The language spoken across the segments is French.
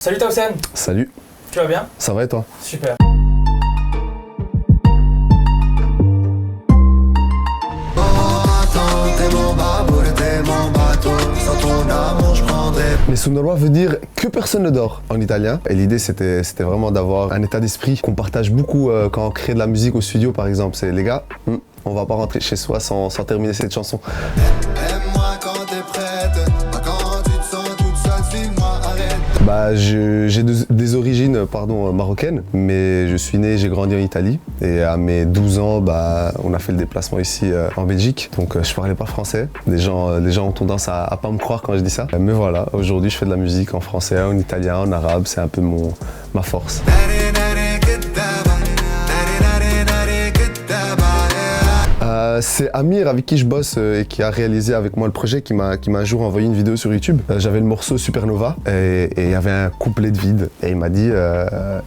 Salut Tausen. Salut. Tu vas bien? Ça va et toi? Super. Nessuno veut dire que personne ne dort en italien. Et l'idée c'était vraiment d'avoir un état d'esprit qu'on partage beaucoup quand on crée de la musique au studio par exemple. C'est les gars, on va pas rentrer chez soi sans terminer cette chanson. Aime-moi quand t'es prête, quand tu te sens toute seule, suis-moi, arrête. Bah j'ai des origines marocaines, mais je suis né, j'ai grandi en Italie. Et à mes 12 ans, on a fait le déplacement ici en Belgique. Donc je parlais pas français. Les gens ont tendance à pas me croire quand je dis ça. Mais voilà, aujourd'hui je fais de la musique en français, en italien, en arabe. C'est un peu ma force. C'est Amir avec qui je bosse et qui a réalisé avec moi le projet qui m'a un jour envoyé une vidéo sur YouTube. J'avais le morceau Supernova et il y avait un couplet de vide et il m'a dit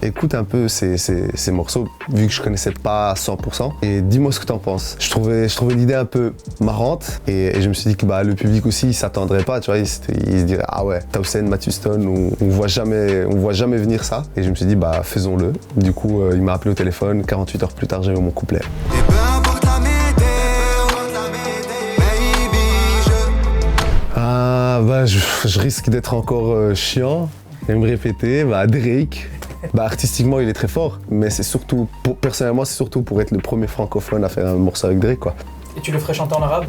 écoute un peu ces morceaux vu que je connaissais pas à 100% et dis-moi ce que t'en penses. Je trouvais l'idée un peu marrante et je me suis dit que le public aussi il s'attendrait pas, tu vois, il se dirait ah ouais, Tausen, Matthew Stone, on voit jamais venir ça et je me suis dit faisons-le. Du coup il m'a appelé au téléphone, 48 heures plus tard j'ai eu mon couplet. Je risque d'être encore chiant et me répéter. Drake, artistiquement il est très fort, mais c'est surtout, personnellement c'est surtout pour être le premier francophone à faire un morceau avec Drake quoi. Et tu le ferais chanter en arabe?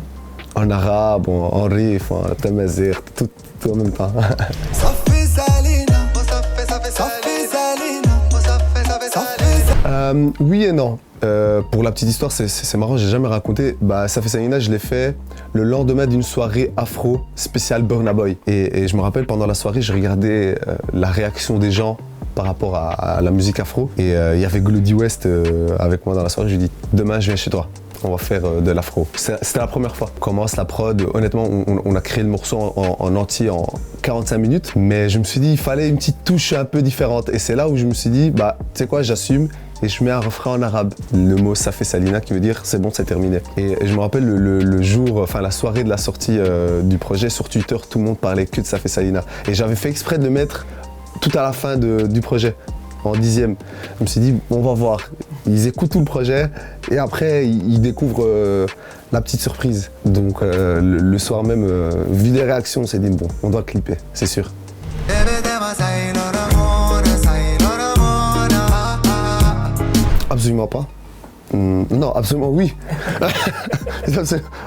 En arabe, en riff, en tamazir, tout en même temps. Oui et non. Pour la petite histoire, c'est marrant, j'ai jamais raconté. Ça fait Salina, je l'ai fait le lendemain d'une soirée afro spéciale Burna Boy. Et je me rappelle, pendant la soirée, je regardais la réaction des gens par rapport à la musique afro. Et il y avait Glody West avec moi dans la soirée. Je lui ai dit, demain, je viens chez toi. On va faire de l'afro. C'était la première fois. On commence la prod. Honnêtement, on a créé le morceau en entier en 45 minutes. Mais je me suis dit, il fallait une petite touche un peu différente. Et c'est là où je me suis dit, tu sais quoi, j'assume. Et je mets un refrain en arabe. Le mot ça fait Salina qui veut dire c'est bon, c'est terminé. Et je me rappelle le jour, la soirée de la sortie du projet sur Twitter, tout le monde parlait que de ça fait Salina. Et j'avais fait exprès de le mettre tout à la fin du projet, en 10e. Je me suis dit, on va voir. Ils écoutent tout le projet et après ils découvrent la petite surprise. Donc le soir même, vu les réactions, on s'est dit bon, on doit clipper, c'est sûr. Absolument pas. Non, absolument oui.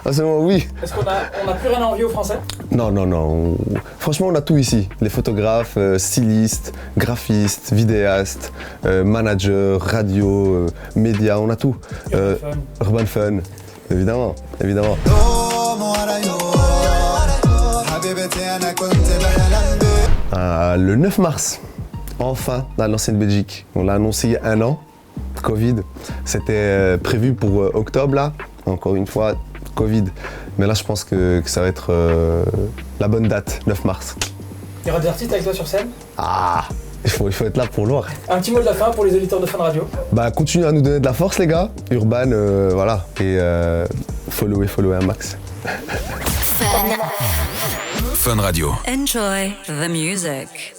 Absolument oui. Est-ce qu'on a plus rien à envier aux Français? Non. Franchement, on a tout ici. Les photographes, stylistes, graphistes, vidéastes, managers, radio, médias, on a tout. Urban Fun, évidemment. Le 9 mars, enfin, à l'ancienne Belgique. On l'a annoncé il y a 1 an. Covid, c'était prévu pour octobre là, encore une fois, Covid. Mais là je pense que ça va être la bonne date, 9 mars. Il y aura des artistes avec toi sur scène? Il faut être là pour l'or. Un petit mot de la fin pour les auditeurs de Fun Radio. Continuez à nous donner de la force les gars, Urban, voilà, et followez un max. Fun Radio. Enjoy the music.